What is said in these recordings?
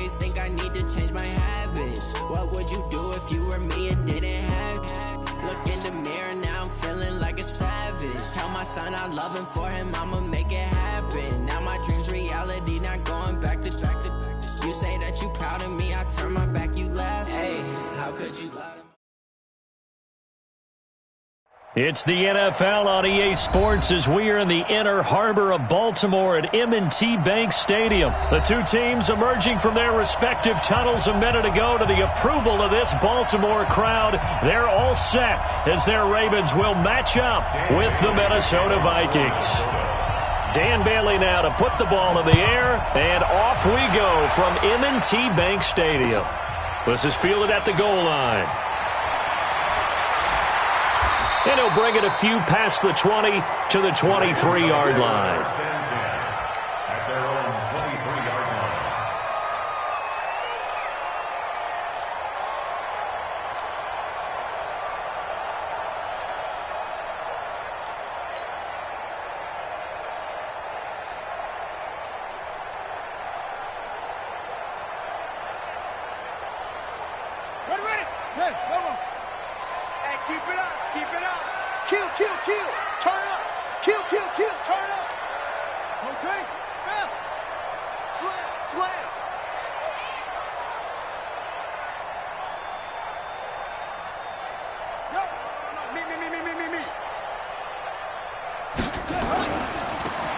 days, think I need to change my habits. What would you do if you were me and didn't have it? Look in the mirror, now I'm feeling like a savage. Tell my son I love him, for him I'ma make it happen. Now my dream's reality, not going back to. You say that you proud of me, I turn my back, you laugh. Hey, how could you lie to me? It's the NFL on EA Sports as we are in the inner harbor of Baltimore at M&T Bank Stadium. The two teams emerging from their respective tunnels a minute ago to the approval of this Baltimore crowd. They're all set as their Ravens will match up with the Minnesota Vikings. Dan Bailey now to put the ball in the air, and off we go from M&T Bank Stadium. This is fielded at the goal line. And he'll bring it a few past the 20 to the 23-yard line.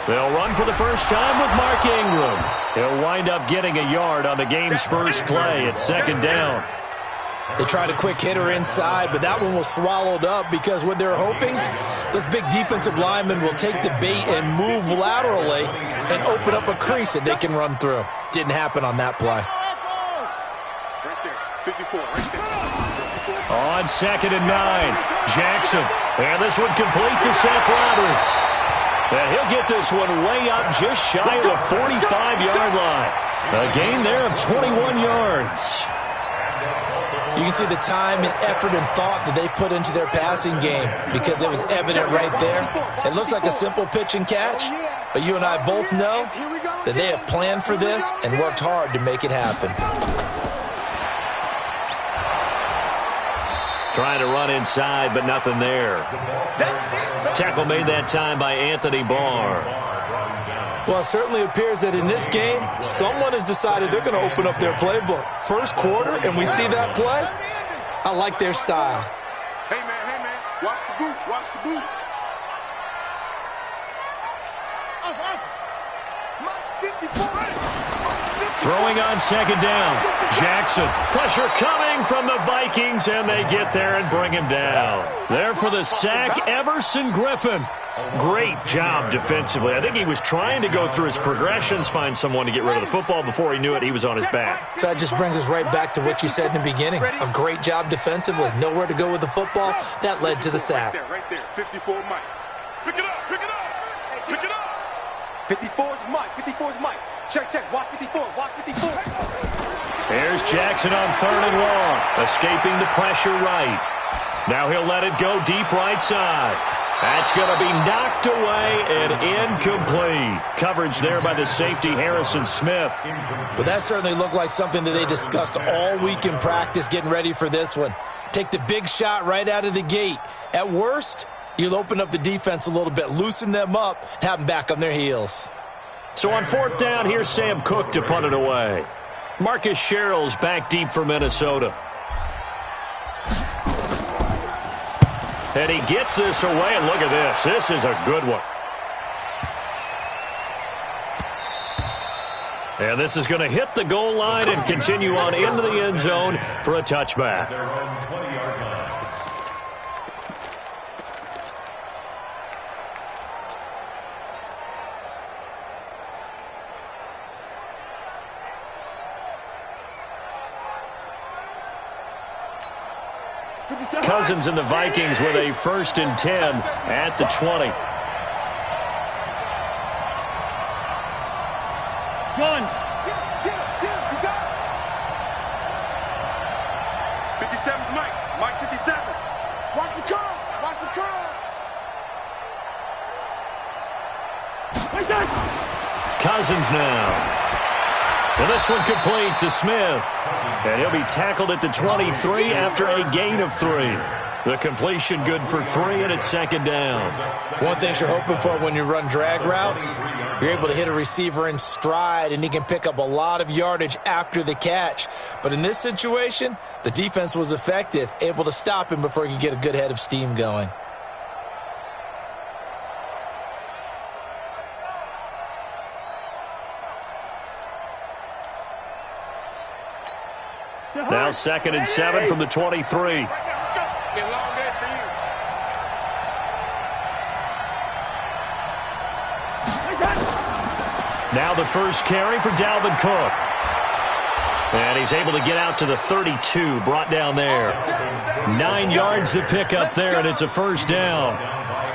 They'll run for the first time with Mark Ingram. He'll wind up getting a yard on the game's first play at second down. They tried a quick hitter inside, but that one was swallowed up because what they're hoping, those big defensive linemen will take the bait and move laterally and open up a crease that they can run through. Didn't happen on that play. Right there, 54, right there. On 2nd and 9, Jackson. And this one complete to Seth Roberts. And he'll get this one way up just shy of the 45-yard line. A gain there of 21 yards. You can see the time and effort and thought that they put into their passing game because it was evident right there. It looks like a simple pitch and catch, but you and I both know that they have planned for this and worked hard to make it happen. Trying to run inside, but nothing there. Tackle made that time by Anthony Barr. Well, it certainly appears that in this game, someone has decided they're going to open up their playbook. First quarter, and we see that play. I like their style. Hey, man, watch the boot, watch the boot. Throwing on second down. Jackson. Pressure coming from the Vikings, and they get there and bring him down. There for the sack, Everson Griffin. Great job defensively. I think he was trying to go through his progressions, find someone to get rid of the football. Before he knew it, he was on his back. So that just brings us right back to what you said in the beginning. A great job defensively. Nowhere to go with the football. That led to the sack. Right there, 54 Mike. Pick it up, pick it up, pick it up. 54's Mike, 54's Mike. Check, watch 54, watch 54. Here's Jackson on 3rd and long, escaping the pressure right. Now he'll let it go deep right side. That's going to be knocked away and incomplete. Coverage there by the safety, Harrison Smith. Well, that certainly looked like something that they discussed all week in practice getting ready for this one. Take the big shot right out of the gate. At worst, you'll open up the defense a little bit, loosen them up, and have them back on their heels. So on 4th down, here's Sam Cook to punt it away. Marcus Sherrill's back deep for Minnesota. And he gets this away, and look at this. This is a good one. And this is going to hit the goal line and continue on into the end zone for a touchback. Cousins and the Vikings with a 1st and 10 at the 20. Run. 57's Mike. Mike 57. Watch the curl. Watch the curl. Cousins now. And this one complete to Smith. And he'll be tackled at the 23 after a gain of 3. The completion good for 3, and it's second down. One thing you're hoping for when you run drag routes, you're able to hit a receiver in stride, and he can pick up a lot of yardage after the catch. But in this situation, the defense was effective, able to stop him before he could get a good head of steam going. Now 2nd and 7 from the 23. Now the first carry for Dalvin Cook. And he's able to get out to the 32, brought down there. 9 yards to pick up there, and it's a first down.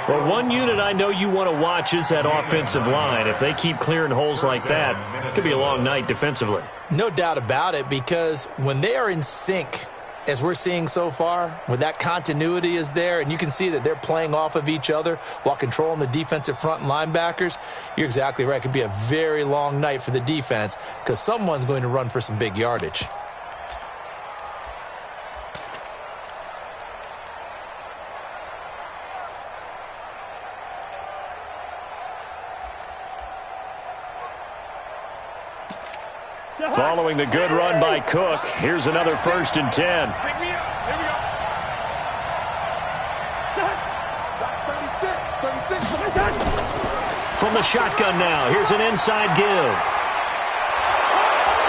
Well, one unit I know you want to watch is that offensive line. If they keep clearing holes like that, it could be a long night defensively. No doubt about it, because when they are in sync, as we're seeing so far, when that continuity is there, and you can see that they're playing off of each other while controlling the defensive front and linebackers, you're exactly right. It could be a very long night for the defense because someone's going to run for some big yardage. Following the good run by Cook, here's another 1st and 10. Pick me up. Here we go. 36. From the shotgun now, here's an inside give.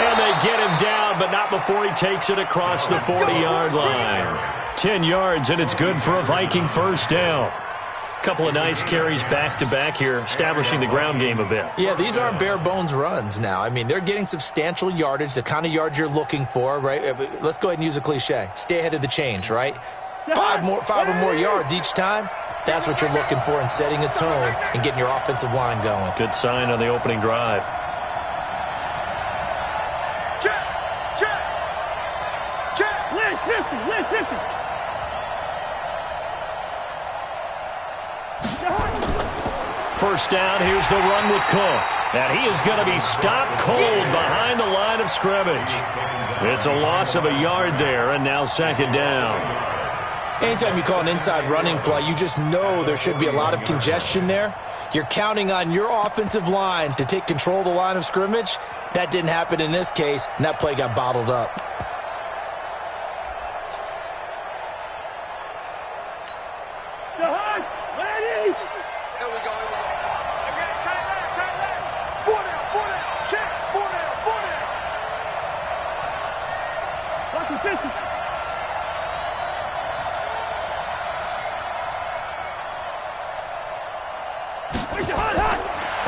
And they get him down, but not before he takes it across the 40-yard line. 10 yards, and it's good for a Viking first down. Couple of nice carries back-to-back here, establishing the ground game a bit. Yeah, these aren't bare-bones runs now. I mean, they're getting substantial yardage, the kind of yards you're looking for, right? Let's go ahead and use a cliche. Stay ahead of the change, right? 5 or more yards each time. That's what you're looking for in setting a tone and getting your offensive line going. Good sign on the opening drive. Check. Lynn 50. First down, here's the run with Cook. And he is going to be stopped cold behind the line of scrimmage. It's a loss of a yard there, and now 2nd down. Anytime you call an inside running play, you just know there should be a lot of congestion there. You're counting on your offensive line to take control of the line of scrimmage. That didn't happen in this case, and that play got bottled up.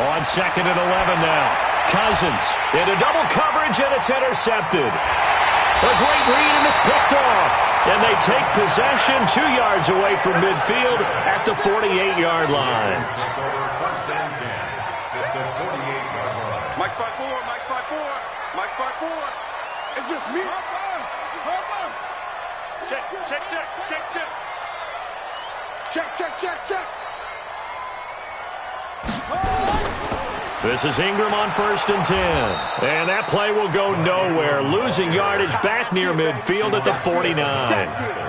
On 2nd and 11 now. Cousins into double coverage, and it's intercepted. A great read, and it's picked off. And they take possession 2 yards away from midfield at the 48-yard line. Mike 5-4. Mike 5-4. It's just me. Check. This is Ingram on 1st and 10. And that play will go nowhere. Losing yardage back near midfield at the 49.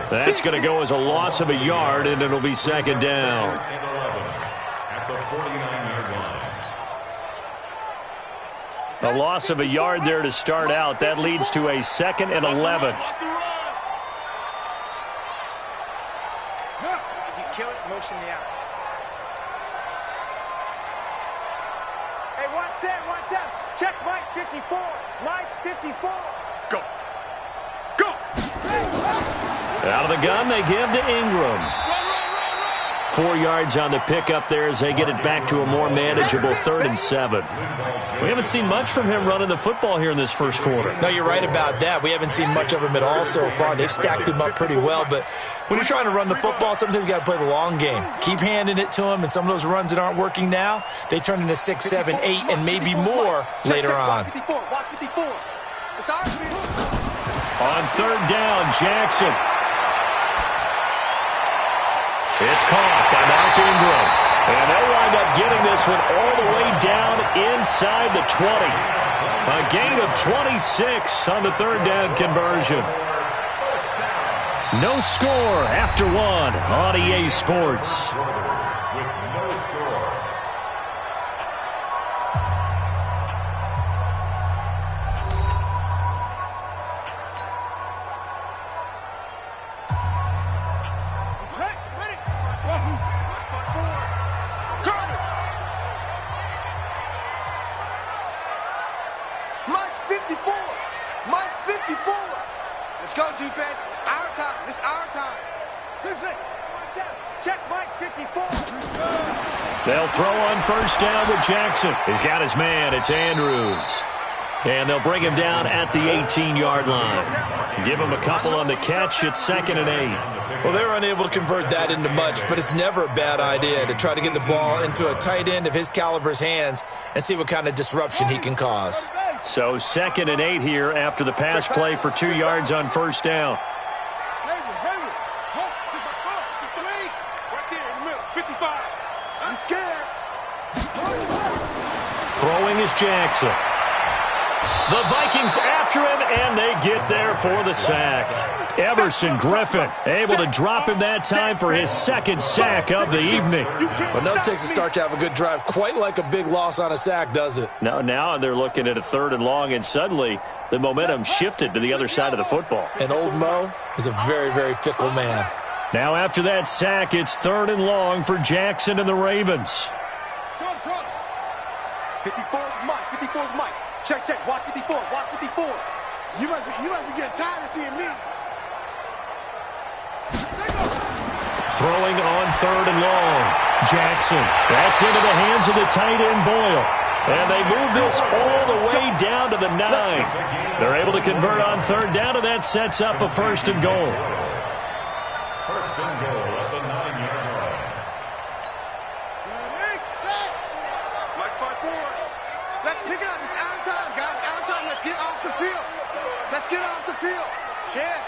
That's going to go as a loss of a yard, and it'll be 2nd down. A loss of a yard there to start out. That leads to a 2nd and 11. You kill it, motion me out. Hey, 1 set. Check Mike 54. Mike 54. Go. Out of the gun, they give to Ingram. 4 yards on the pickup there as they get it back to a more manageable 3rd and 7. We haven't seen much from him running the football here in this first quarter. No, you're right about that. We haven't seen much of him at all so far. They've stacked him up pretty well, but when you're trying to run the football, sometimes you got to play the long game. Keep handing it to him, and some of those runs that aren't working now, they turn into 6, 7, 8, and maybe more later on. Watch 54. It's ours, man. On 3rd down, Jackson. It's caught by Mark Ingram. And they'll wind up getting this one all the way down inside the 20. A gain of 26 on the third down conversion. No score after one on EA Sports. Let's go, defense. Our time. This is our time. Check Mike 54. They'll throw on first down with Jackson. He's got his man. It's Andrews. And they'll bring him down at the 18-yard line. Give him a couple on the catch. It's 2nd and 8. Well, they were unable to convert that into much, but it's never a bad idea to try to get the ball into a tight end of his caliber's hands and see what kind of disruption he can cause. So 2nd and 8 here after the pass play for 2 yards on first down. Right there in the middle. 55. He's scared. Throwing is Jackson. The Vikings after him, and they get there for the sack. Everson Griffin able to drop him that time for his 2nd sack of the evening. Well, no, it takes a start to have a good drive. Quite like a big loss on a sack, does it? Now they're looking at a 3rd and long, and suddenly the momentum shifted to the other side of the football. And old Mo is a very, very fickle man. Now after that sack, it's 3rd and long for Jackson and the Ravens. 54 is Mike. 54 is Mike. Check. Watch 54. Watch 54. You must be getting tired of seeing me. Throwing on 3rd and long. Jackson. That's into the hands of the tight end Boyle. And they move this all the way down to the 9. They're able to convert on 3rd down, and that sets up a 1st and goal. 1st and goal at the 9-yard line. Mike 5-4. Let's pick it up. It's our time, guys. Our time. Let's get off the field. Let's get off the field. Check.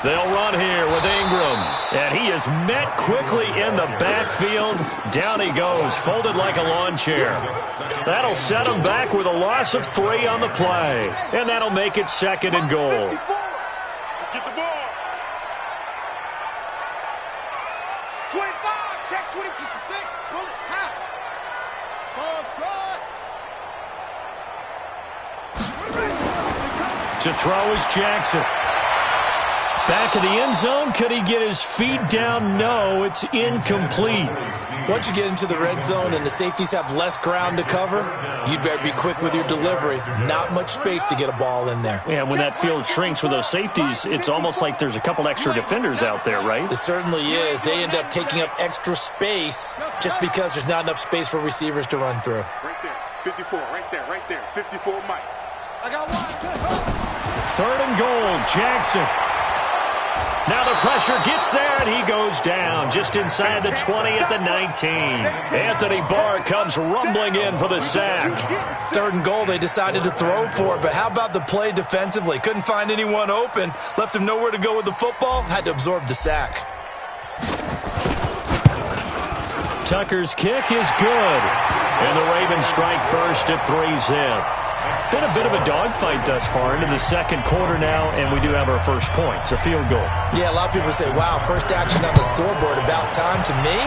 They'll run here with Ingram. And he is met quickly in the backfield. Down he goes, folded like a lawn chair. That'll set him back with a loss of 3 on the play. And that'll make it 2nd and goal. Let's get the ball. 25. Check 26. Pull it. Half. Ball trot. To throw is Jackson. Back of the end zone. Could he get his feet down? No, it's incomplete. Once you get into the red zone and the safeties have less ground to cover, you'd better be quick with your delivery. Not much space to get a ball in there. Yeah, when that field shrinks with those safeties, it's almost like there's a couple extra defenders out there, right? It certainly is. They end up taking up extra space just because there's not enough space for receivers to run through. Right there. 54. Right there. 54 Mike. I got one. 3rd and goal, Jackson. Now the pressure gets there, and he goes down just inside the 20 at the 19. Anthony Barr comes rumbling in for the sack. 3rd and goal, they decided to throw for it, but how about the play defensively? Couldn't find anyone open, left him nowhere to go with the football, had to absorb the sack. Tucker's kick is good, and the Ravens strike first at 3-zip. Been a bit of a dogfight thus far into the 2nd quarter now, and we do have our first point. It's a field goal. Yeah, a lot of people say, wow, first action on the scoreboard, about time. To me,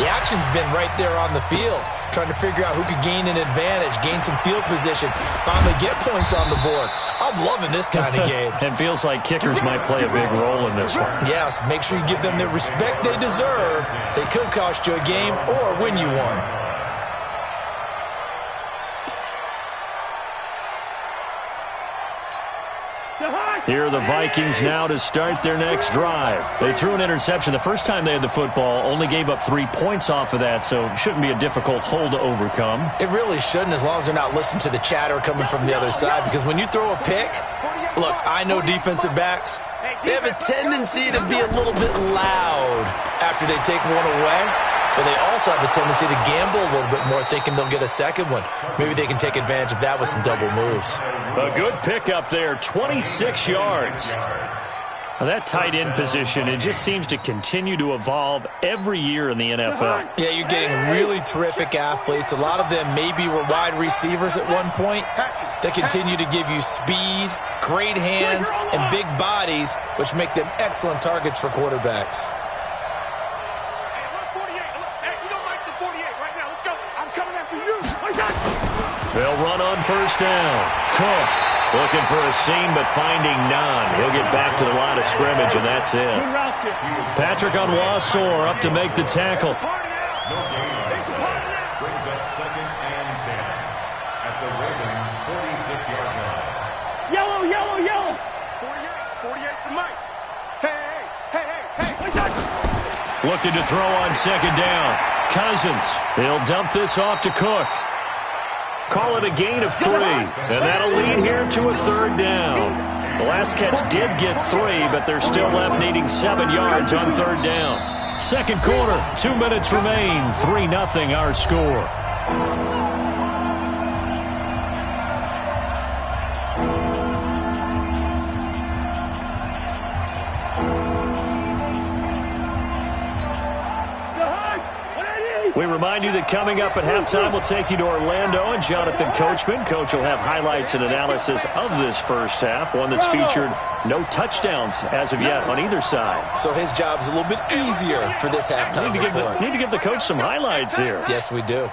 the action's been right there on the field, trying to figure out who could gain an advantage, gain some field position, finally get points on the board. I'm loving this kind of game. It feels like kickers might play a big role in this one. Yes, make sure you give them the respect they deserve. They could cost you a game or win you one. Here are the Vikings now to start their next drive. They threw an interception the first time they had the football, only gave up 3 points off of that, so it shouldn't be a difficult hole to overcome. It really shouldn't, as long as they're not listening to the chatter coming from the other side, because when you throw a pick, look, I know defensive backs, they have a tendency to be a little bit loud after they take one away. but they also have a tendency to gamble a little bit more, thinking they'll get a second one. Maybe they can take advantage of that with some double moves. A good pickup there, 26 yards. Now that tight end position, it just seems to continue to evolve every year in the NFL. Yeah, you're getting really terrific athletes. A lot of them maybe were wide receivers at one point. They continue to give you speed, great hands, and big bodies, which make them excellent targets for quarterbacks. They'll run on first down. Cook looking for a seam, but finding none. He'll get back to the line of scrimmage, and that's it. Patrick on Wassor up to make the tackle. No gain. Brings up 2nd and 10 at the Ravens' 46-yard line. Yellow, yellow, yellow. 48 for Mike. Hey. Looking to throw on second down. Cousins. He'll dump this off to Cook. Call it a gain of 3, and that'll lead here to a third down. The last catch did get 3, but they're still left needing 7 yards on third down. Second quarter, 2 minutes remain, 3-0 our score. We remind you that coming up at halftime, we'll take you to Orlando and Jonathan Coachman. Coach will have highlights and analysis of this first half, one that's featured no touchdowns as of yet on either side. So his job's a little bit easier for this halftime report. Need to give the coach some highlights here. Yes, we do.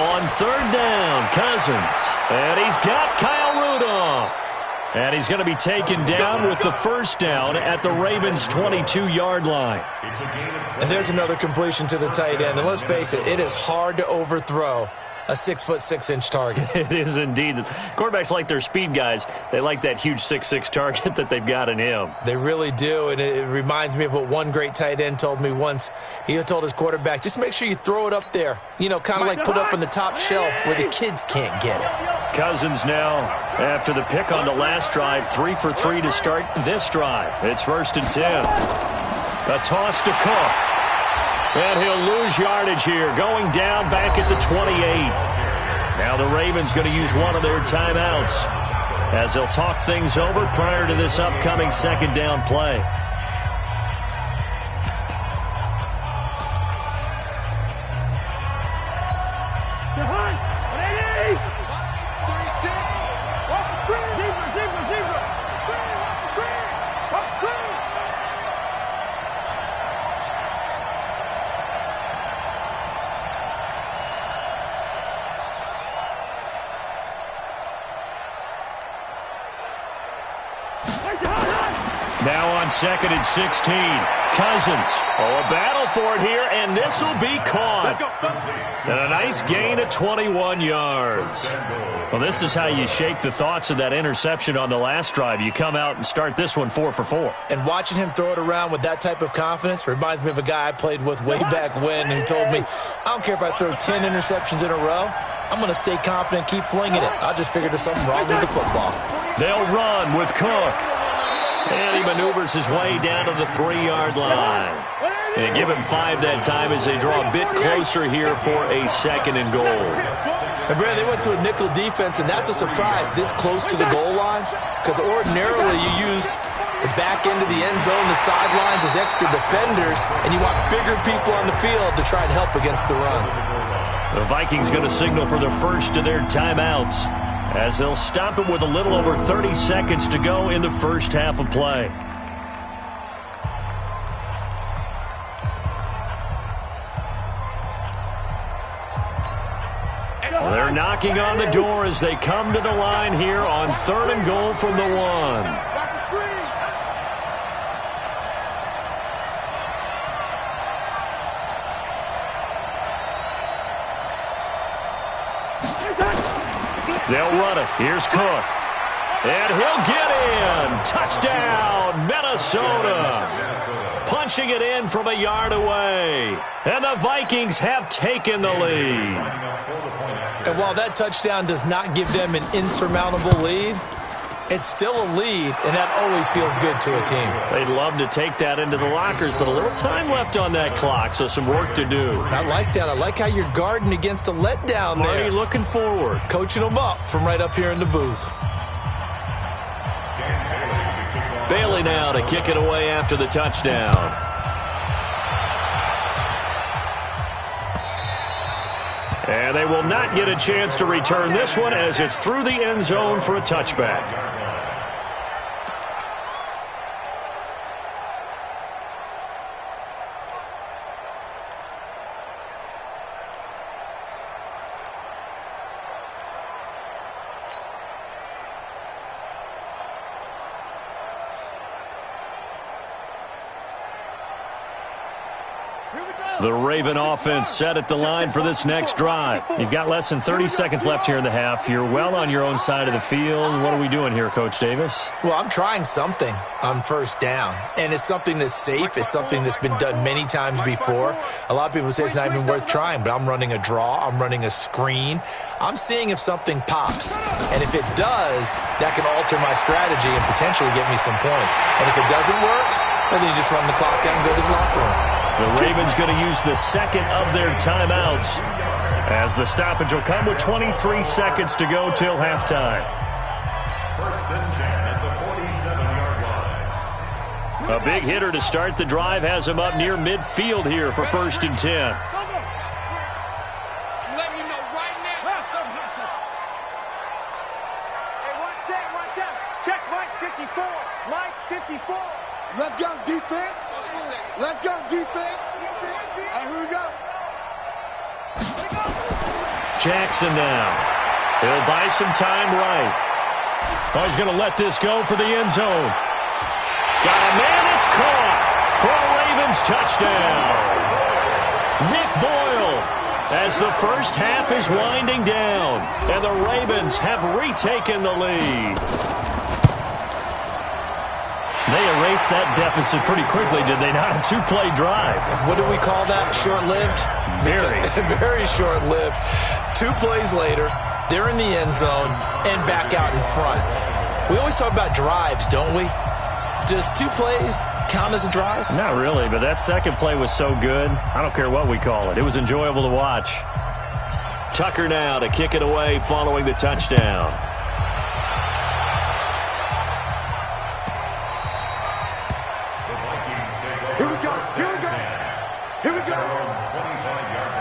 On third down, Cousins. And he's got Kyle Rudolph. And he's going to be taken down with the first down at the Ravens' 22-yard line. And there's another completion to the tight end. And let's face it, it is hard to overthrow a 6'6" target. It is indeed. Quarterbacks like their speed guys. They like that huge 6'6" target that they've got in him. They really do, and it reminds me of what one great tight end told me once. He told his quarterback, just make sure you throw it up there. You know, kind of like put up on the top shelf where the kids can't get it. Cousins now, after the pick on the last drive, 3 for 3 to start this drive. It's 1st and 10. A toss to Cook. And he'll lose yardage here, going down back at the 28. Now the Ravens going to use one of their timeouts as they'll talk things over prior to this upcoming second down play. Now on 2nd and 16. Cousins. Oh, a battle for it here, and this will be caught. And a nice gain of 21 yards. Well, this is how you shake the thoughts of that interception on the last drive. You come out and start this one 4 for 4. And watching him throw it around with that type of confidence reminds me of a guy I played with way back when who told me, I don't care if I throw 10 interceptions in a row. I'm going to stay confident, keep flinging it. I just figured there's something wrong with the football. They'll run with Cook. And he maneuvers his way down to the 3-yard line. And give him 5 that time as they draw a bit closer here for a 2nd and goal. And Brad, they went to a nickel defense, and that's a surprise this close to the goal line, because ordinarily you use the back end of the end zone, the sidelines as extra defenders, and you want bigger people on the field to try and help against the run. The Vikings going to signal for the first of their timeouts, as they'll stop it with a little over 30 seconds to go in the first half of play. Well, they're knocking on the door as they come to the line here on 3rd and goal from the 1. They'll run it. Here's Cook. And he'll get in. Touchdown, Minnesota. Punching it in from a yard away. And the Vikings have taken the lead. And while that touchdown does not give them an insurmountable lead, It's still a lead, and that always feels good to a team. They'd love to take that into the lockers, but a little time left on that clock, so some work to do. I like that. I like how you're guarding against a letdown there. Already looking forward. Coaching them up from right up here in the booth. Bailey now to kick it away after the touchdown. And they will not get a chance to return this one as it's through the end zone for a touchback. The Raven offense set at the line for this next drive. You've got less than 30 seconds left here in the half. You're well on your own side of the field. What are we doing here, Coach Davis? Well, I'm trying something on first down, and it's something that's safe. It's something that's been done many times before. A lot of people say it's not even worth trying, but I'm running a draw. I'm running a screen. I'm seeing if something pops, and if it does, that can alter my strategy and potentially get me some points. And if it doesn't work, then you just run the clock out and go to the locker room. The Ravens going to use the second of their timeouts as the stoppage will come with 23 seconds to go till halftime. First and 10 at the 47-yard line. A big hitter to start the drive has him up near midfield here for first and 10. Let me know right now. Hey, watch out. Check Mike 54. Mike 54. Let's go, defense. Let's go, defense. Hey, here we go. Jackson now. He'll buy some time right. Oh, he's going to let this go for the end zone. Got a man, it's caught for a Ravens touchdown. Nick Boyle as the first half is winding down, and the Ravens have retaken the lead. They erased that deficit pretty quickly, did they not? A two-play drive. What do we call that? Short-lived? Very. Very short-lived. 2 plays later, they're in the end zone and back out in front. We always talk about drives, don't we? Does 2 plays count as a drive? Not really, but that second play was so good. I don't care what we call it. It was enjoyable to watch. Tucker now to kick it away following the touchdown. Here we go. 25-yard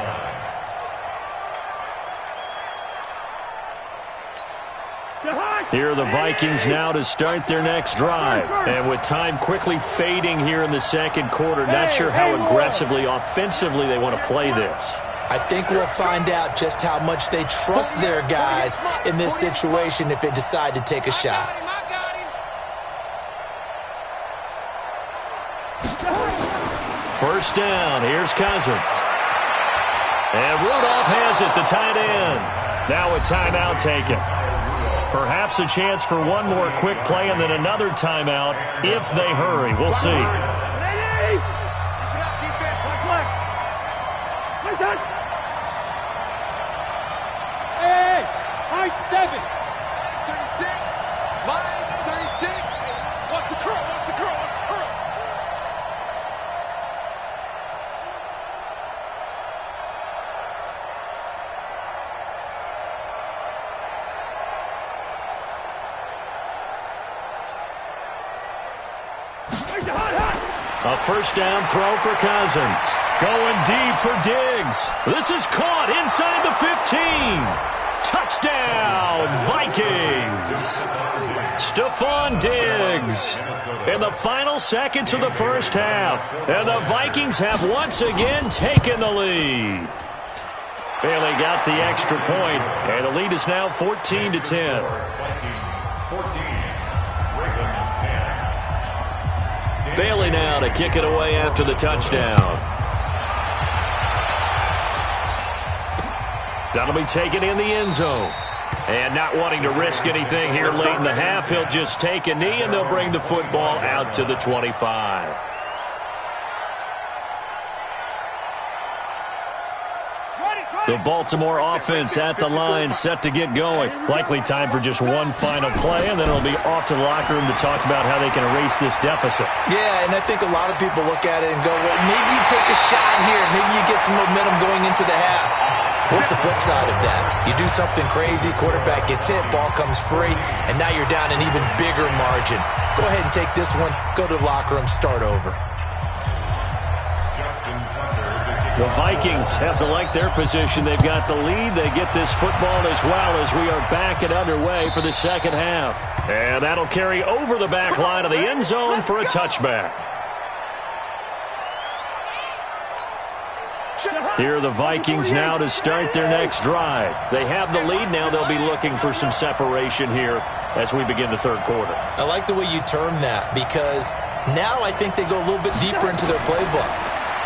line. Here are the Vikings now to start their next drive. And with time quickly fading here in the second quarter, not sure how aggressively, offensively they want to play this. I think we'll find out just how much they trust their guys in this situation if they decide to take a shot. First down, here's Cousins. And Rudolph has it, the tight end. Now a timeout taken. Perhaps a chance for one more quick play and then another timeout if they hurry. We'll see. Ready? Hey, high 7. 36. Mine, 36. What's the curl? What's the curl? What's the curl? A first down throw for Cousins. Going deep for Diggs. This is caught inside the 15. Touchdown, Vikings. Stephon Diggs in the final seconds of the first half. And the Vikings have once again taken the lead. Bailey got the extra point, and the lead is now 14-10. Vikings 14, Ravens 10. Bailey now to kick it away after the touchdown. That'll be taken in the end zone. And not wanting to risk anything here late in the half, he'll just take a knee, and they'll bring the football out to the 25. Ready, go! The Baltimore offense at the line, set to get going. Likely time for just one final play, and then it'll be off to the locker room to talk about how they can erase this deficit. Yeah, and I think a lot of people look at it and go, well, maybe you take a shot here. Maybe you get some momentum going into the half. What's the flip side of that? You do something crazy, quarterback gets hit, ball comes free, and now you're down an even bigger margin. Go ahead and take this one, go to the locker room, start over. The Vikings have to like their position. They've got the lead. They get this football as well as we are back and underway for the second half. And that'll carry over the back line of the end zone for a touchback. Here are the Vikings now to start their next drive. They have the lead. Now they'll be looking for some separation here as we begin the third quarter. I like the way you term that because now I think they go a little bit deeper into their playbook.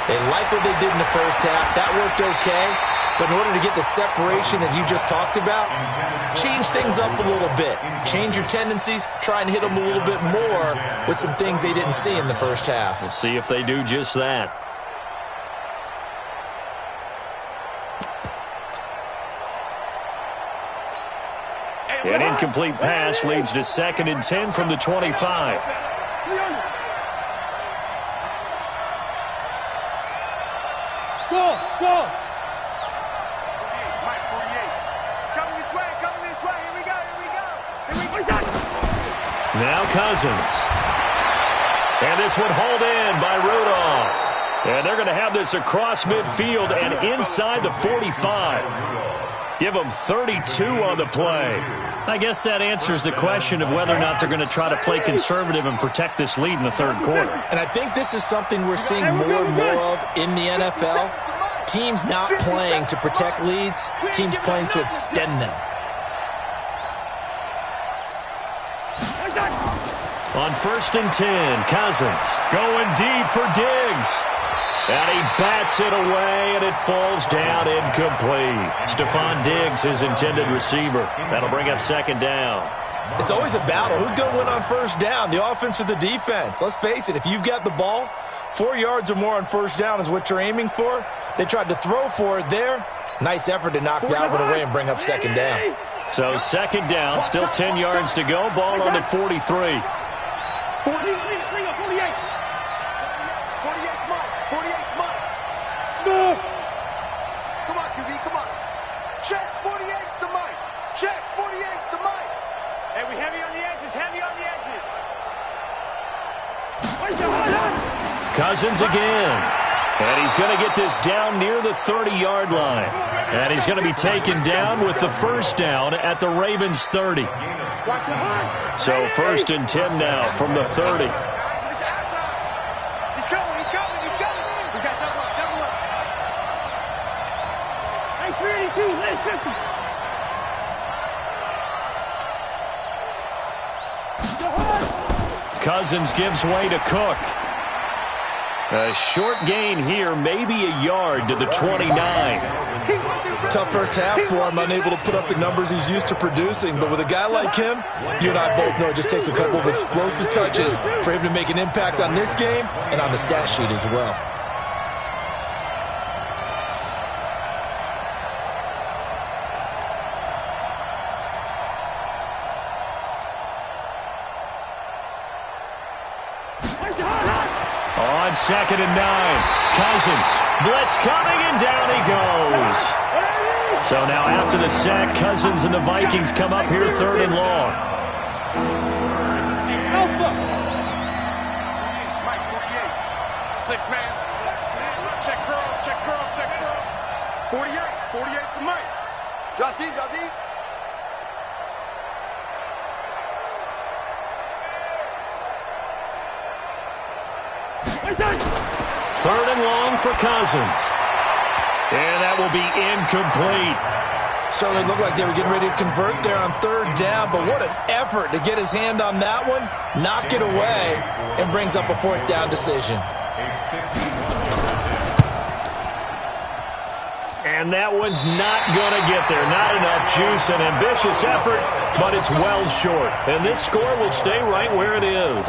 They like what they did in the first half. That worked okay. But in order to get the separation that you just talked about, change things up a little bit. Change your tendencies. Try and hit them a little bit more with some things they didn't see in the first half. We'll see if they do just that. An incomplete pass leads to 2nd and 10 from the 25. Go! Mike, 48. Coming this way, Here we go. Now Cousins. And this one hauled in by Rudolph. And they're going to have this across midfield and inside the 45. Give them 32 on the play. I guess that answers the question of whether or not they're going to try to play conservative and protect this lead in the third quarter. And I think this is something we're seeing more and more of in the NFL. Teams not playing to protect leads, teams playing to extend them. On 1st and 10, Cousins going deep for Diggs. And he bats it away, and it falls down incomplete. Stephon Diggs, his intended receiver. That'll bring up 2nd down. It's always a battle. Who's going to win on 1st down, the offense or the defense? Let's face it, if you've got the ball, 4 yards or more on 1st down is what you're aiming for. They tried to throw for it there. Nice effort to knock that one away and bring up 2nd down. So 2nd down, still 10 yards to go. Ball on the 43. 48's Mike. Smooth. Come on, QB, come on. Check, 48's the Mike. Check, 48's the Mike. Hey, we heavy on the edges. Cousins again. And he's going to get this down near the 30-yard line. And he's going to be taken down with the 1st down at the Ravens' 30. So 1st and 10 now from the 30. He's coming. We got double up. Hey, 382, let's 50. Cousins gives way to Cook. A short gain here, maybe a yard to the 29. Tough first half for him, unable to put up the numbers he's used to producing. But with a guy like him, you and I both know it just takes a couple of explosive touches for him to make an impact on this game and on the stat sheet as well. On 2nd and 9, Cousins. Blitz coming, and down he goes. So now after the sack, Cousins and the Vikings come up here 3rd and long. Alpha. Mike, 48. 6-man. Check curls. 48 for Mike. Drop deep. Third and long for Cousins. And that will be incomplete. Certainly looked like they were getting ready to convert there on 3rd down, but what an effort to get his hand on that one, knock it away, and brings up a 4th down decision. And that one's not going to get there. Not enough juice, an ambitious effort, but it's well short. And this score will stay right where it is.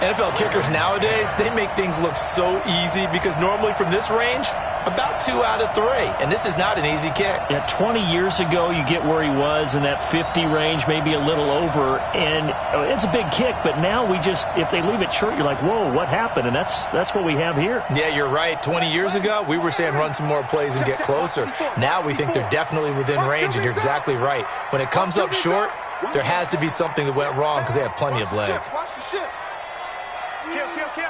NFL kickers nowadays, they make things look so easy because normally from this range, about 2 out of 3. And this is not an easy kick. Yeah, 20 years ago, you get where he was in that 50 range, maybe a little over. And it's a big kick, but now if they leave it short, you're like, whoa, what happened? And that's what we have here. Yeah, you're right. 20 years ago, we were saying run some more plays and get closer. Now we think they're definitely within range, and you're exactly right. When it comes up short, there has to be something that went wrong because they have plenty of leg. Watch the ship. Kill.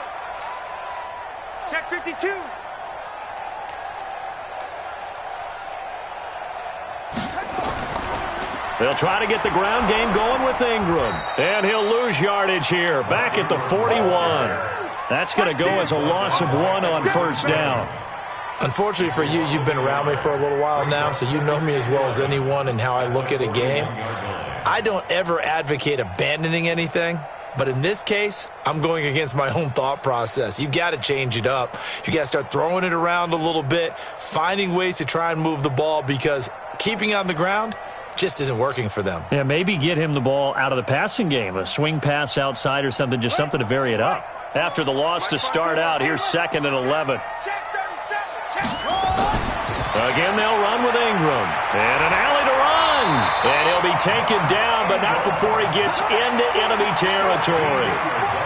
Check 52. They'll try to get the ground game going with Ingram. And he'll lose yardage here, back at the 41. That's going to go as a loss of 1 on first down. Unfortunately for you, you've been around me for a little while now, so you know me as well as anyone and how I look at a game. I don't ever advocate abandoning anything, but in this case, I'm going against my own thought process. You got to change it up. You got to start throwing it around a little bit, finding ways to try and move the ball because keeping on the ground just isn't working for them. Yeah, maybe get him the ball out of the passing game, a swing pass outside or something, just something to vary it up. After the loss to start out, here's 2nd and 11. Again, they'll run with Ingram. And an alley to run. And he'll be taken down, but not before he gets into enemy territory.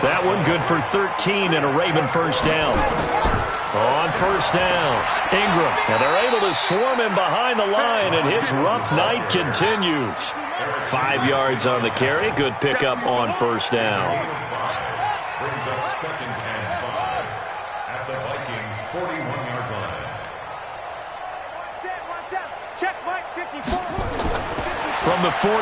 That one good for 13 and a Raven first down. On first down, Ingram. And they're able to swarm him behind the line, and his rough night continues. 5 yards on the carry. Good pickup on first down. Brings up 2nd and 5 at the Vikings' 41-yard line. Check Mike 54. From the 41,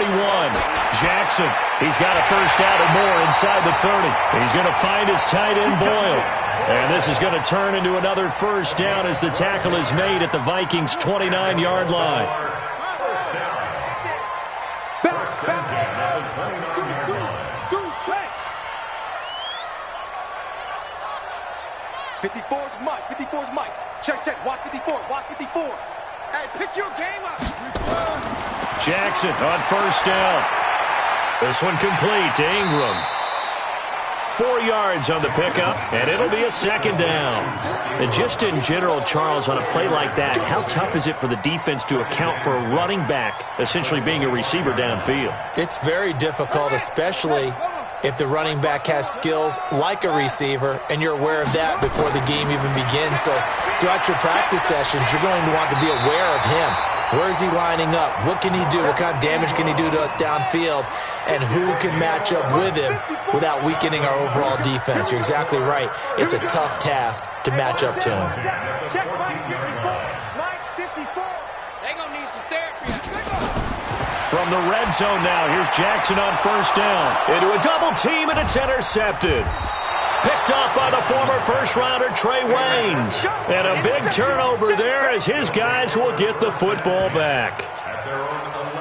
Jackson. He's got a first out or more inside the 30. He's going to find his tight end, Boyle. And this is going to turn into another first down as the tackle is made at the Vikings' 29-yard line. First down. First and 10 at the 29-yard line. 54's Mike. 54's Mike. Check. Watch 54. Watch 54. Hey, pick your game up. Jackson on first down. This one complete to Ingram. 4 yards on the pickup, and it'll be a 2nd down. And just in general, Charles, on a play like that, how tough is it for the defense to account for a running back essentially being a receiver downfield? It's very difficult, especially if the running back has skills like a receiver, and you're aware of that before the game even begins. So throughout your practice sessions, you're going to want to be aware of him. Where is he lining up? What can he do? What kind of damage can he do to us downfield? And who can match up with him without weakening our overall defense? You're exactly right. It's a tough task to match up to him. Check Mike 54. They're going to need some therapy. From the red zone now, here's Jackson on first down. Into a double team, and it's intercepted. Picked up by the former first-rounder Trey Waynes. And a big turnover there as his guys will get the football back.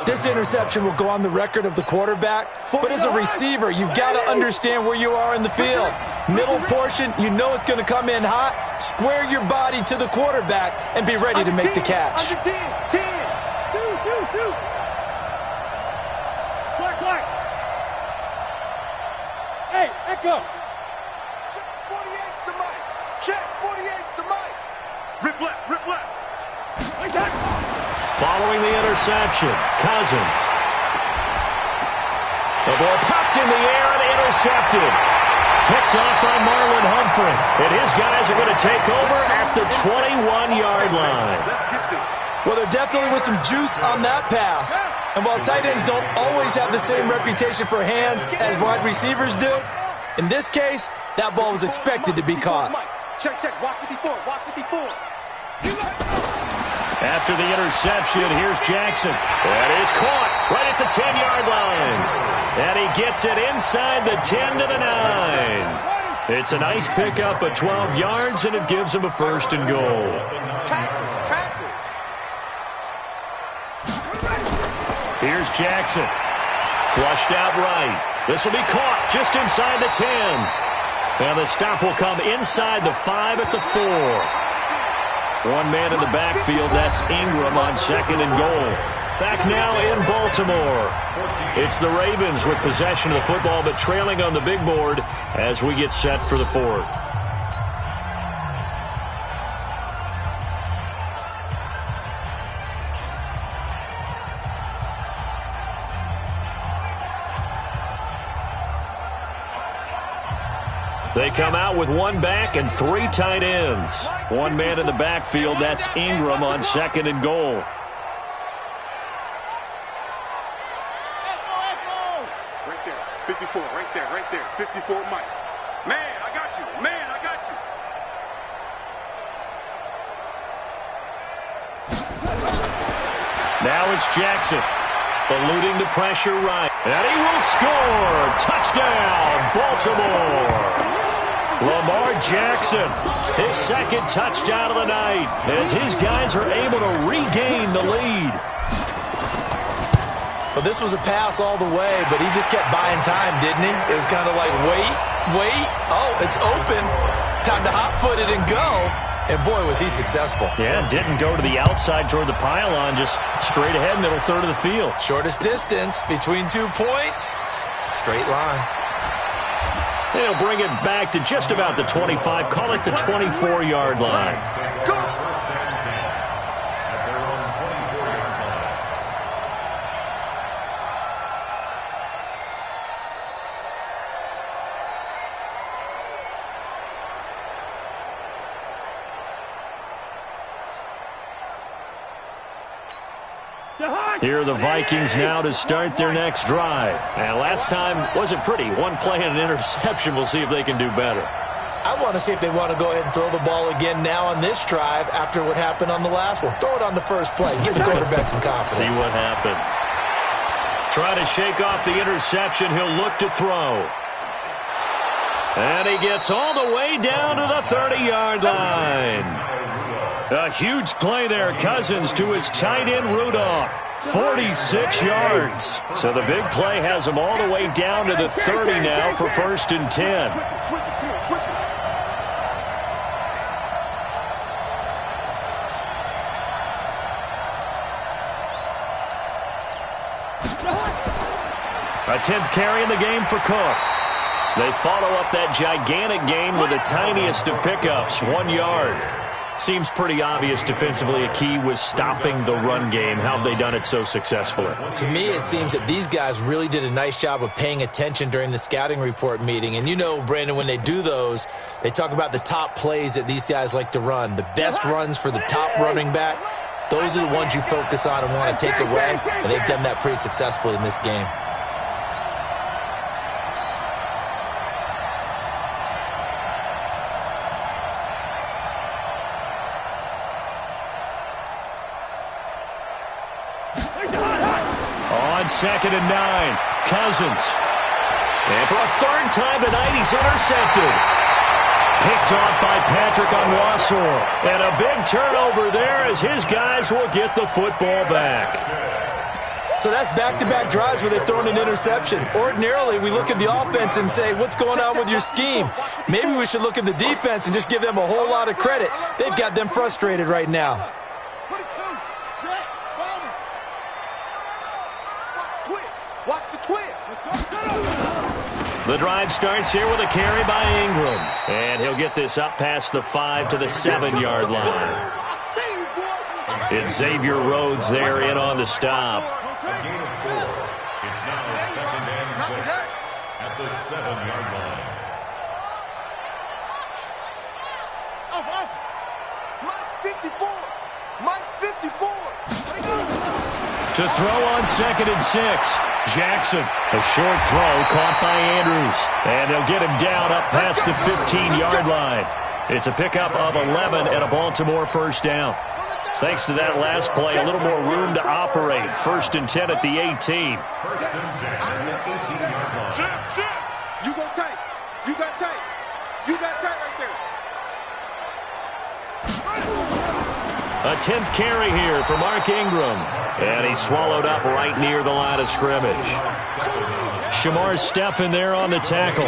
This interception will go on the record of the quarterback, but as a receiver, you've got to understand where you are in the field. Middle portion, you know it's going to come in hot. Square your body to the quarterback and be ready to make the catch. Under 10. 2. Clark. Hey, Echo. Check 48's the Mike. Check 48's the Mike. Rip left. Following the interception, Cousins. The ball popped in the air and intercepted. Picked off by Marlon Humphrey. And his guys are going to take over at the 21-yard line. Let's get this. Well, there definitely was some juice on that pass. And while tight ends don't always have the same reputation for hands as wide receivers do, in this case, that ball was expected to be caught. Check. Watch 54. After the interception, here's Jackson. That is caught right at the 10-yard line. And he gets it inside the 10 to the 9. It's a nice pickup of 12 yards, and it gives him a 1st and goal. Tackle. Here's Jackson. Flushed out right. This will be caught just inside the 10. And the stop will come inside the 5 at the 4. One man in the backfield, that's Ingram on 2nd and goal. Back now in Baltimore. It's the Ravens with possession of the football, but trailing on the big board as we get set for the fourth. They come out with one back and three tight ends. One man in the backfield, that's Ingram on second and goal. Right there, 54, right there, 54, Mike. Man, I got you, man, I got you. Now it's Jackson, eluding the pressure right. And he will score! Touchdown, Baltimore! Lamar Jackson, his second touchdown of the night, as his guys are able to regain the lead. Well, this was a pass all the way, but he just kept buying time, didn't he? It was kind of like, wait. Oh, it's open. Time to hot-foot it and go. And, boy, was he successful. Yeah, didn't go to the outside toward the pylon, just straight ahead, middle third of the field. Shortest distance between 2 points. Straight line. They'll bring it back to just about the 25, call it the 24-yard line. Go! First and 10 at their own 24-yard line. Here are the Vikings now to start their next drive. And last time wasn't pretty. One play and an interception. We'll see if they can do better. I want to see if they want to go ahead and throw the ball again now on this drive after what happened on the last one. Throw it on the first play. Give the quarterback some confidence. See what happens. Try to shake off the interception. He'll look to throw. And he gets all the way down to the 30-yard line. A huge play there. Cousins to his tight end, Rudolph. 46 yards. So the big play has him all the way down to the 30 now for first and 10. A 10th carry in the game for Cook. They follow up that gigantic gain with the tiniest of pickups, 1 yard. Seems pretty obvious defensively a key was stopping the run game. How have they done it so successfully? To me, it seems that these guys really did a nice job of paying attention during the scouting report meeting. And you know, Brandon, when they do those, they talk about the top plays that these guys like to run. The best runs for the top running back, those are the ones you focus on and want to take away. And they've done that pretty successfully in this game. Second and 9. Cousins. And for a third time tonight, he's intercepted. Picked off by Patrick Onwuasor. And a big turnover there as his guys will get the football back. So that's back-to-back drives where they've thrown an interception. Ordinarily, we look at the offense and say, what's going on with your scheme? Maybe we should look at the defense and just give them a whole lot of credit. They've got them frustrated right now. The drive starts here with a carry by Ingram. And he'll get this up past the 5 to the 7-yard line. It's Xavier Rhodes there in on the stop. A gain of 4. It's now second and 6 at the 7-yard line. Mike's 54. Mike's 54. To throw on second and 6. Jackson, a short throw caught by Andrews. And they'll get him down up past the 15-yard line. It's a pickup of 11 and a Baltimore first down. Thanks to that last play, a little more room to operate. First and 10 at the 18. First and 10 at the 18-yard line. You go tight. You got tight. You got tight right there. A 10th carry here for Mark Ingram. And he's swallowed up right near the line of scrimmage. Shamar Stephen there on the tackle.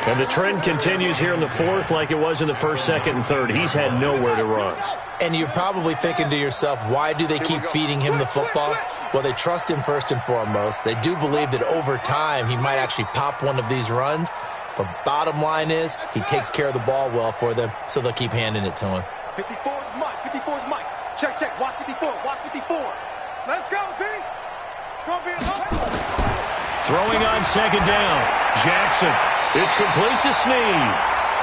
And the trend continues here in the fourth like it was in the first, second, and third. He's had nowhere to run. And you're probably thinking to yourself, why do they keep feeding him the football? Well, they trust him first and foremost. They do believe that over time he might actually pop one of these runs. But bottom line is he takes care of the ball well for them, so they'll keep handing it to him. 54 is Mike. 54 is Mike. Check, check. Watch 54. Watch 54. Let's go, D. It's going to be a look. Throwing on second down. Jackson. It's complete to Snead.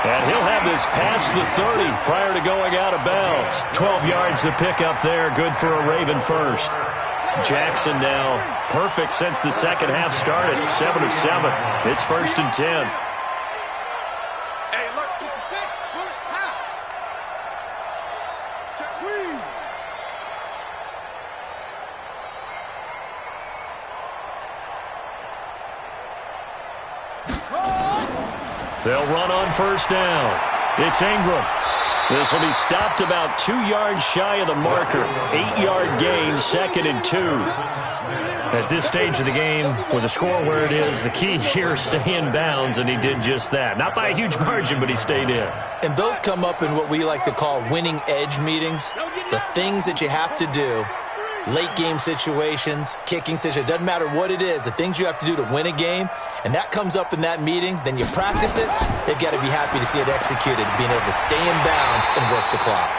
And he'll have this past the 30 prior to going out of bounds. 12 yards to pick up there. Good for a Raven first. Jackson now perfect since the second half started. 7 of 7. It's 1st and 10. Hey, look, 66. Pull it now. Squeeze. They'll run on first down. It's Ingram. This will be stopped about 2 yards shy of the marker. 8-yard gain, 2nd and 2. At this stage of the game, with the score where it is, the key here is stay in bounds, and he did just that. Not by a huge margin, but he stayed in. And those come up in what we like to call winning edge meetings. The things that you have to do, late game situations, kicking situations, doesn't matter what it is, the things you have to do to win a game, and that comes up in that meeting, then you practice it, they've got to be happy to see it executed, being able to stay in bounds and work the clock.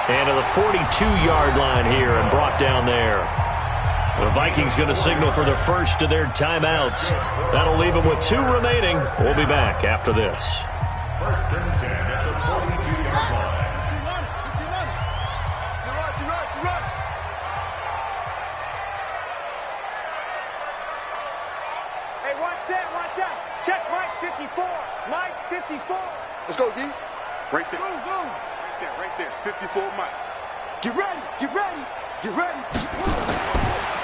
And to the 42-yard line here and brought down there. The Vikings going to signal for the first of their timeouts. That'll leave them with 2 remaining. We'll be back after this. 1st and 10 at the 42-yard line. Watch out. Check Mike 54. Mike 54. Let's go, D. Right there. Zoom. Right there. 54 Mike. Get ready. Get ready. Get ready.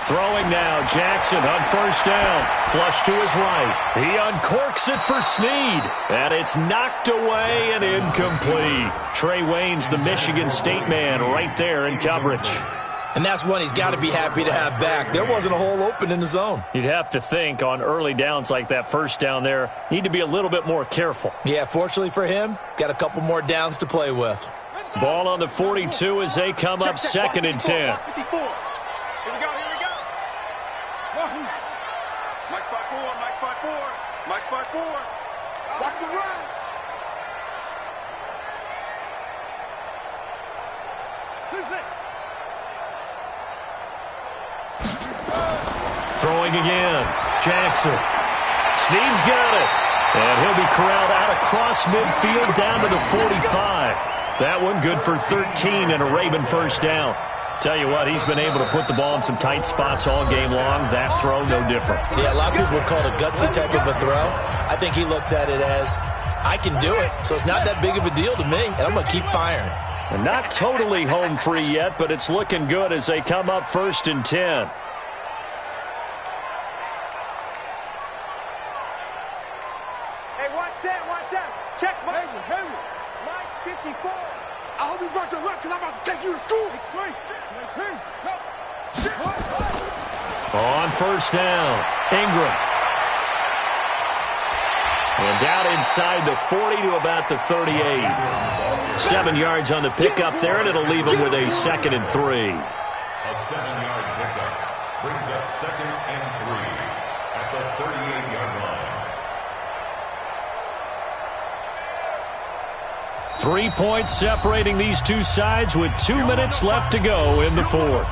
Throwing now, Jackson on first down. Flush to his right. He uncorks it for Snead. And it's knocked away and incomplete. Trey Wayne's the Michigan State man right there in coverage. And that's one he's got to be happy to have back. There wasn't a hole open in the zone. You'd have to think on early downs like that first down there, need to be a little bit more careful. Yeah, fortunately for him, got a couple more downs to play with. Ball on the 42 as they come up 2nd and 10. Here we go. Here we go. Mike's 5-4. Mike's 5-4. Mike's 5-4. Watch the run. Throwing again. Jackson. Snead's got it. And he'll be corralled out across midfield down to the 45. That one good for 13 and a Raven first down. Tell you what, he's been able to put the ball in some tight spots all game long. That throw, no different. Yeah, a lot of people would call it a gutsy type of a throw. I think he looks at it as, I can do it, so it's not that big of a deal to me, and I'm going to keep firing. And not totally home free yet, but it's looking good as they come up 1st and 10. Check Mike. Mike 54. I hope you brought your lunch because I'm about to take you to school. On first down, Ingram. And down inside the 40 to about the 38. 7 yards on the pickup there, and it'll leave him with a 2nd and 3. A 7-yard pickup brings up 2nd and 3 at the 38-yard line. 3 points separating these two sides with 2 minutes left to go in the fourth.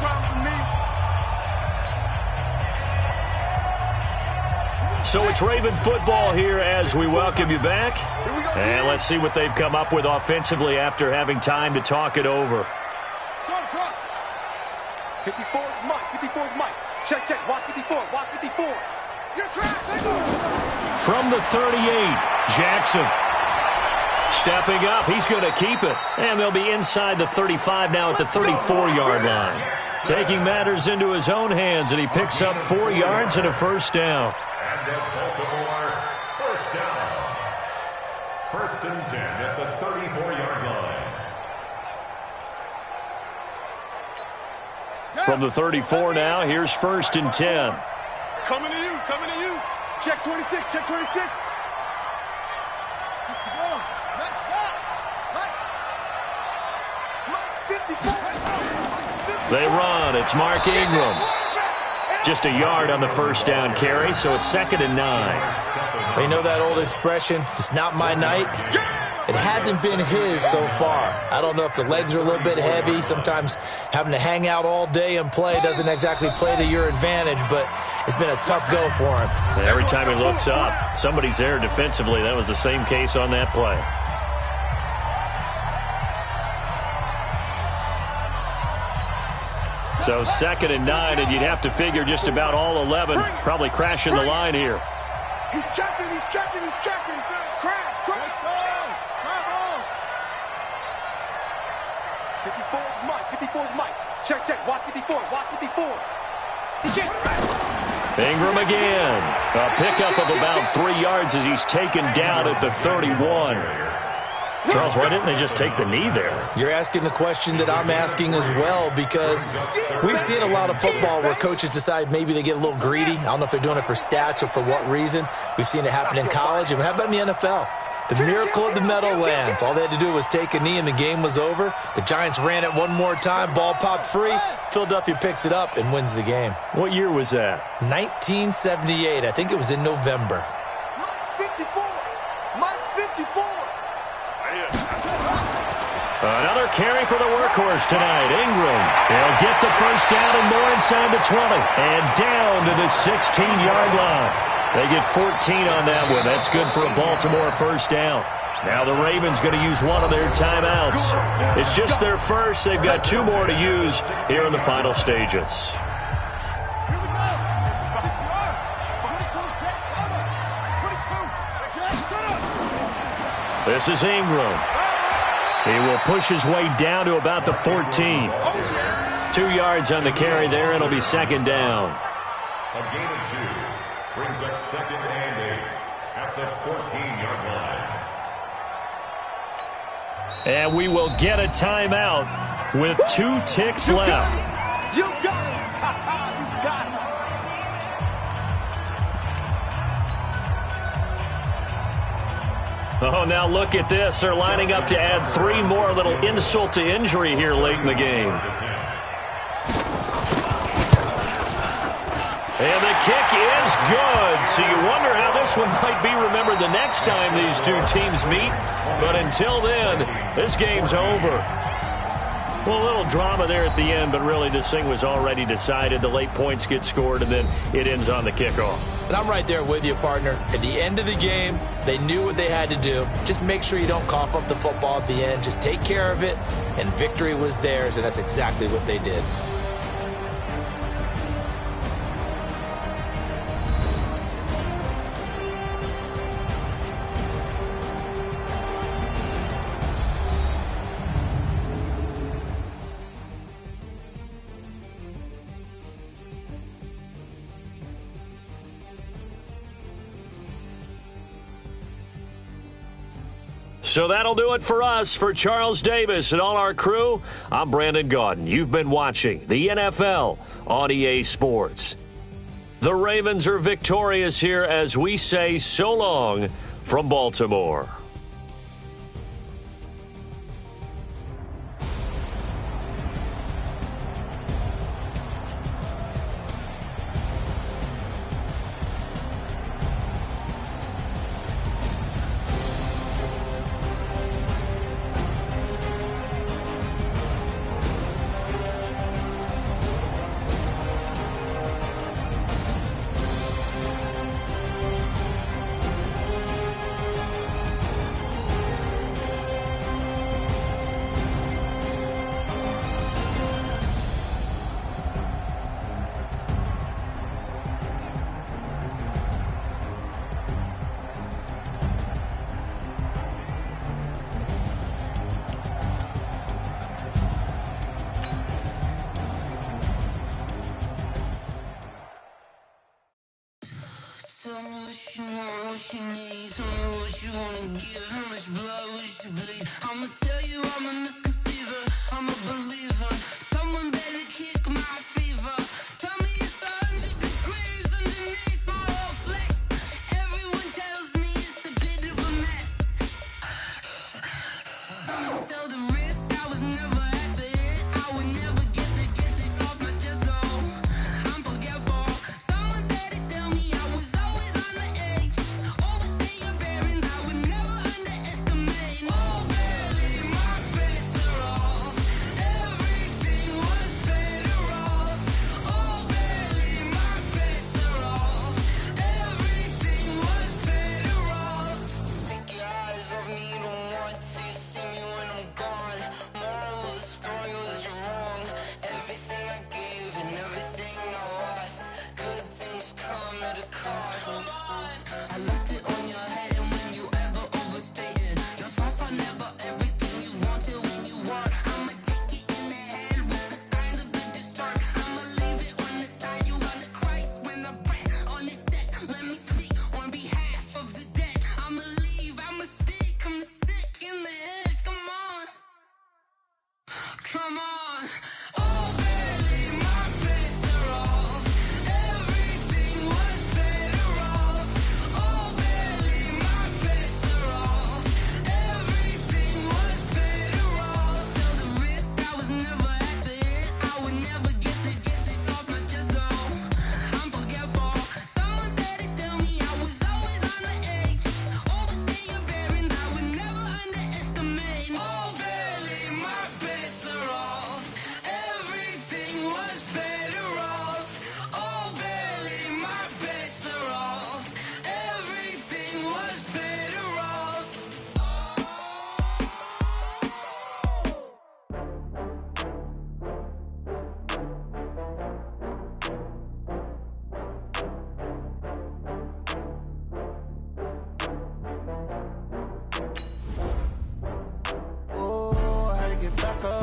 So it's Raven football here as we welcome you back. And let's see what they've come up with offensively after having time to talk it over. 54 is Mike. 54 is Mike. Check, check. Watch 54. Watch 54. You're trash. From the 38, Jackson. Stepping up, he's going to keep it. And they'll be inside the 35 now at the 34-yard line. Taking matters into his own hands, and he picks up 4 yards and a first down. And at Baltimore, first down. 1st and 10 at the 34-yard line. From the 34 now, here's 1st and 10. Coming to you, coming to you. Check 26, check 26. They run. It's Mark Ingram. Just a yard on the first down carry, so it's 2nd and 9. You know that old expression, it's not my night? It hasn't been his so far. I don't know if the legs are a little bit heavy. Sometimes having to hang out all day and play doesn't exactly play to your advantage, but it's been a tough go for him. And every time he looks up, somebody's there defensively. That was the same case on that play. So 2nd and 9, and you'd have to figure just about all 11 probably crashing the line here. He's checking, he's checking, he's checking. Crash, crash. 54 is Mike, 54 is Mike. Check, check, watch 54, watch 54. Ingram again. A pickup of about 3 yards as he's taken down at the 31. Charles, why didn't they just take the knee there? You're asking the question that I'm asking as well, because we've seen a lot of football where coaches decide maybe they get a little greedy. I don't know if they're doing it for stats or for what reason. We've seen it happen in college. And how about in the NFL? The miracle of the Meadowlands. All they had to do was take a knee and the game was over. The Giants ran it one more time. Ball popped free. Philadelphia picks it up and wins the game. What year was that? 1978. I think it was in November. Mike 54. Mike 54. Another carry for the workhorse tonight. Ingram. He'll get the first down and more inside the 20. And down to the 16-yard line. They get 14 on that one. That's good for a Baltimore first down. Now the Ravens going to use one of their timeouts. It's just their first. They've got 2 more to use here in the final stages. This is Ingram. He will push his way down to about the 14. 2 yards on the carry there. It'll be 2nd down. A gain of 2 brings up 2nd and 8 at the 14-yard line. And we will get a timeout with 2 ticks left. You got it. You got it. Oh, now look at this. They're lining up to add 3 more. Little insult to injury here late in the game. And the kick is good. So you wonder how this one might be remembered the next time these 2 teams meet. But until then, this game's over. Well, a little drama there at the end, but really this thing was already decided. The late points get scored, and then it ends on the kickoff. And I'm right there with you, partner. At the end of the game, they knew what they had to do. Just make sure you don't cough up the football at the end. Just take care of it, and victory was theirs, and that's exactly what they did. So that'll do it for us. For Charles Davis and all our crew, I'm Brandon Gaudin. You've been watching the NFL on EA Sports. The Ravens are victorious here as we say so long from Baltimore. Tell the risk I was never at the end. Taco.